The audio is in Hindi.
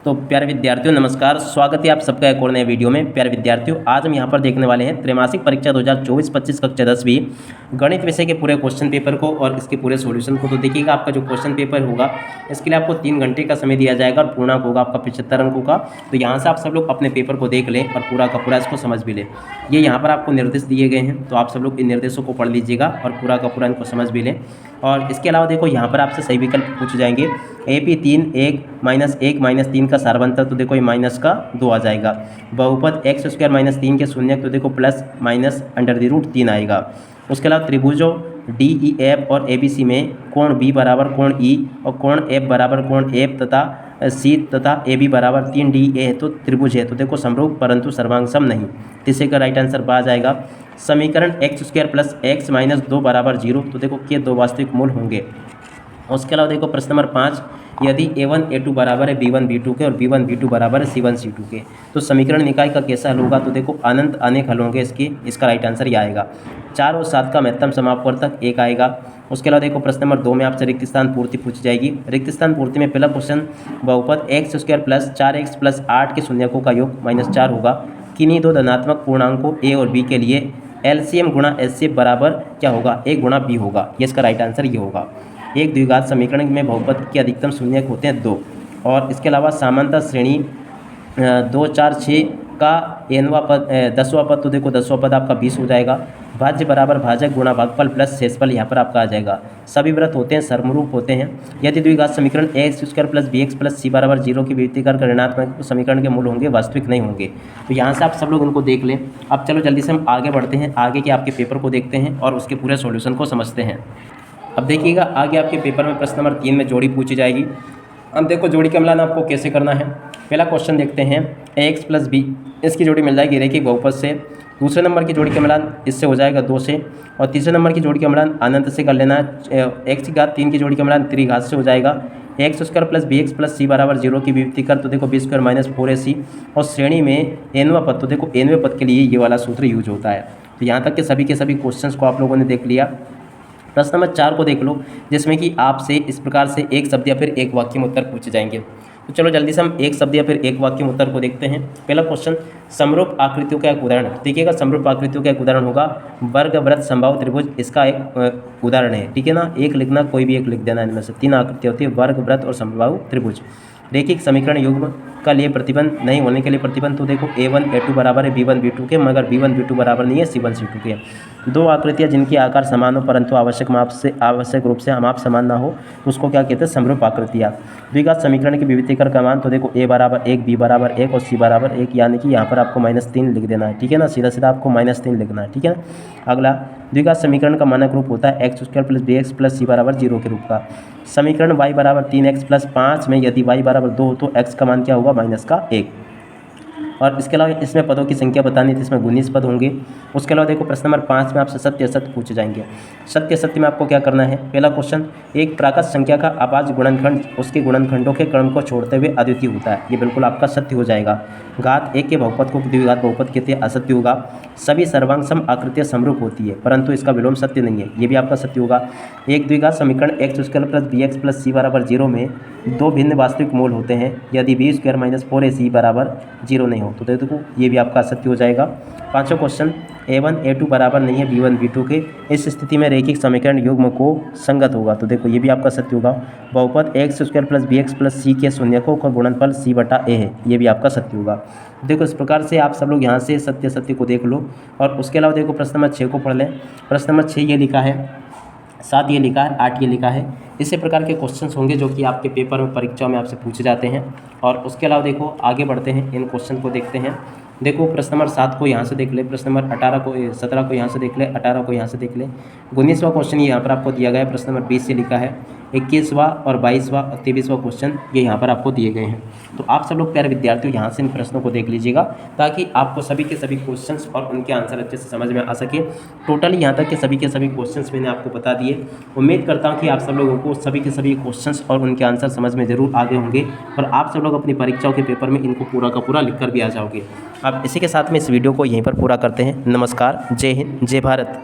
तो प्यारे विद्यार्थियों नमस्कार, स्वागत है आप सबका एक और नए वीडियो में। प्यारे विद्यार्थियों, आज हम यहाँ पर देखने वाले हैं त्रैमासिक परीक्षा 2024-25 कक्षा 10वीं गणित विषय के पूरे क्वेश्चन पेपर को और इसके पूरे सॉल्यूशन को। तो देखिएगा, आपका जो क्वेश्चन पेपर होगा इसके लिए आपको 3 घंटे का समय दिया जाएगा और पूर्णांक होगा आपका 75 अंकों का। तो यहाँ से आप सब लोग अपने पेपर को देख लें और पूरा का पूरा इसको समझ भी लें। ये यहाँ पर आपको निर्देश दिए गए हैं, तो आप सब लोग इन निर्देशों को पढ़ लीजिएगा और पूरा का पूरा इनको समझ भी लें। और इसके अलावा देखो, यहाँ पर आपसे सही विकल्प पूछे जाएंगे। AP 3 1 - 3 का सारवंतर, तो देखो ये माइनस का 2 आ जाएगा। बहुपद x² - 3 के शून्य, तो देखो प्लस माइनस √3 आएगा। उसके अलावा त्रिभुजों DEF और ABC में कोण B बराबर कोण E और कोण F बराबर कोण F तथा C तथा AB बराबर 3DA है, तो त्रिभुज है, तो देखो समरूप परंतु सर्वांग सम नहीं। तीसरे का राइट आंसर आ जाएगा। समीकरण x² + x - 2 बराबर 0, तो देखो के 2 वास्तविक मूल होंगे। उसके अलावा देखो प्रश्न नंबर 5, यदि A1 A2 बराबर है B1 B2 के और B1 B2 बराबर है C1 C2 के, तो समीकरण निकाय का कैसा हल होगा? तो देखो अनंत अनेक हल होंगे इसका राइट आंसर ये आएगा। 4 और 7 का महत्तम समापवर्तक 1 आएगा। उसके अलावा देखो प्रश्न नंबर 2 में आपसे रिक्त स्थान पूर्ति पूछी जाएगी। रिक्त स्थान पूर्ति में पहला क्वेश्चन, बहुपद x² + 4x + 8 के शून्यकों का योग -4 होगा। किन्हीं दो धनात्मक पूर्णांकों a और b के लिए LCM गुणा HCF बराबर क्या होगा? a गुणा b होगा। ये इसका राइट आंसर ये होगा। एक द्विघात समीकरण में बहुपद के अधिकतम शून्यक होते हैं 2। और इसके अलावा समांतर श्रेणी 2 4 6 का nवां पद 10वां पद, तो देखो 10वां पद आपका 20 हो जाएगा। भाज्य बराबर भाजक गुणा भागफल प्लस शेषफल यहाँ पर आपका आ जाएगा। सभी व्रत होते हैं समरूप होते हैं। यदि द्विघात समीकरण ax² + bx + c बराबर 0 की विभक्तिकार का ऋणात्मक समीकरण के मूल होंगे, वास्तविक नहीं होंगे। तो यहाँ से आप सब लोग उनको देख लें। अब चलो जल्दी से हम आगे बढ़ते हैं, आगे के आपके पेपर को देखते हैं और उसके पूरे सॉल्यूशन को समझते हैं। अब देखिएगा, आगे आपके पेपर में प्रश्न नंबर 3 में जोड़ी पूछी जाएगी। अब देखो जोड़ी का मिलान आपको कैसे करना है। पहला क्वेश्चन देखते हैं, ax + b, इसकी जोड़ी मिल जाएगी रैखिक बहुपद से। दूसरे नंबर की जोड़ी का मिलान इससे हो जाएगा 2 से। और तीसरे नंबर की जोड़ी का मिलान अनंत से कर लेना है। x3 की जोड़ी का मिलान त्रिघात से हो जाएगा। x² + bx + c बराबर 0 की विभक्ति कर, तो देखो b² - 4ac। और श्रेणी में nवां पद, तो देखो nवें पद के लिए ये वाला सूत्र यूज होता है। तो यहाँ तक के सभी क्वेश्चंस को आप लोगों ने देख लिया। प्रश्न नंबर 4 को देख लो, जिसमें कि आपसे इस प्रकार से एक शब्द या फिर एक वाक्य में उत्तर पूछे जाएंगे। तो चलो जल्दी से हम एक शब्द या फिर एक वाक्य में उत्तर को देखते हैं। पहला क्वेश्चन, समरूप आकृतियों का एक उदाहरण। देखिएगा, समरूप आकृतियों का एक उदाहरण होगा वर्ग वृत्त समबाहु त्रिभुज, इसका एक उदाहरण है। ठीक है ना, एक लिखना, कोई भी एक लिख देना। इनमें से 3 आकृतियाँ होती है, वर्ग वृत्त और समबाहु त्रिभुज। रैखिक समीकरण युग्म का लिए प्रतिबंध नहीं होने के लिए प्रतिबंध, तो देखो A1 A2 बराबर है B1 B2 के, मगर B1 B2 बराबर नहीं है C1 C2 के। 2 आकृतियाँ जिनकी आकार समान हो परंतु आवश्यक रूप से माप समान ना हो, उसको क्या कहते हैं? समरूप आकृतियाँ। द्विघात समीकरण की विभक्तिकर का मान, तो देखो A बराबर 1 B बराबर 1 और C बराबर 1, यानी कि यहाँ पर आपको -3 लिख देना है। ठीक है ना, सीधा सीधा आपको -3 लिखना है। ठीक है ना। अगला, द्विघात समीकरण का मानक रूप होता है x² + bx + c बराबर 0 के रूप का। समीकरण y बराबर 3x + 5 में यदि y बराबर 2 हो तो x का मान क्या होगा? -1। और इसके अलावा इसमें पदों की संख्या बतानी थी, इसमें 19 पद होंगे। उसके अलावा देखो प्रश्न नंबर 5 में आपसे सत्य असत्य पूछे जाएंगे। सत्य असत्य में आपको क्या करना है? पहला क्वेश्चन, एक प्राकृत संख्या का अभाज्य गुणनखंड उसके गुणनखंडों के क्रम को छोड़ते हुए अद्वितीय होता है, ये बिल्कुल आपका सत्य हो जाएगा। घात 1 के बहुपद को द्विघात बहुपद कहते हैं, असत्य होगा। सभी सर्वांग सम आकृतियाँ समरूप होती है परंतु इसका विलोम सत्य नहीं है, ये भी आपका सत्य होगा। एक द्विघात समीकरण x² + bx + c बराबर 0 में 2 भिन्न वास्तविक मूल होते हैं यदि b² - 4ac बराबर 0 नहीं हो, तो देखो ये भी आपका सत्य हो जाएगा। पांचवा क्वेश्चन, A1 A2 बराबर नहीं है B1 B2 के, इस स्थिति में रैखिक समीकरण युग्म को संगत होगा, तो देखो ये भी आपका सत्य होगा। बहुपद x² + bx + c के शून्यकों का गुणनफल c/a है, ये भी आपका सत्य होगा। देखो इस प्रकार से आप सब लोग यहाँ से सत्य सत्य को देख लो। और उसके अलावा देखो प्रश्न नंबर 6 को पढ़ लें। प्रश्न नंबर 6 ये लिखा है, 7 ये लिखा है, 8 ये लिखा है। इसी प्रकार के क्वेश्चंस होंगे जो कि आपके पेपर में परीक्षा में आपसे पूछे जाते हैं। और उसके अलावा देखो आगे बढ़ते हैं, इन क्वेश्चन को देखते हैं। देखो प्रश्न नंबर 7 को यहाँ से देख ले, प्रश्न नंबर 17 को यहाँ से देख ले, 18 को यहाँ से देख ले। 19वां क्वेश्चन यहाँ पर आपको दिया गया है, प्रश्न नंबर 20 से लिखा है। 21वां और 22वां और 23वां क्वेश्चन ये यहाँ पर आपको दिए गए हैं। तो आप सब लोग प्यारे विद्यार्थियों यहाँ से इन प्रश्नों को देख लीजिएगा ताकि आपको सभी के सभी क्वेश्चंस और उनके आंसर अच्छे से समझ में आ सके। टोटली यहाँ तक के सभी क्वेश्चंस मैंने आपको बता दिए। उम्मीद करता हूँ कि आप सब लोगों को सभी के सभी क्वेश्चंस और उनके आंसर समझ में ज़रूर आ गए होंगे और आप सब लोग अपनी परीक्षाओं के पेपर में इनको पूरा का पूरा लिख कर भी आ जाओगे। अब इसी के साथ में इस वीडियो को यहीं पर पूरा करते हैं। नमस्कार, जय हिंद, जय भारत।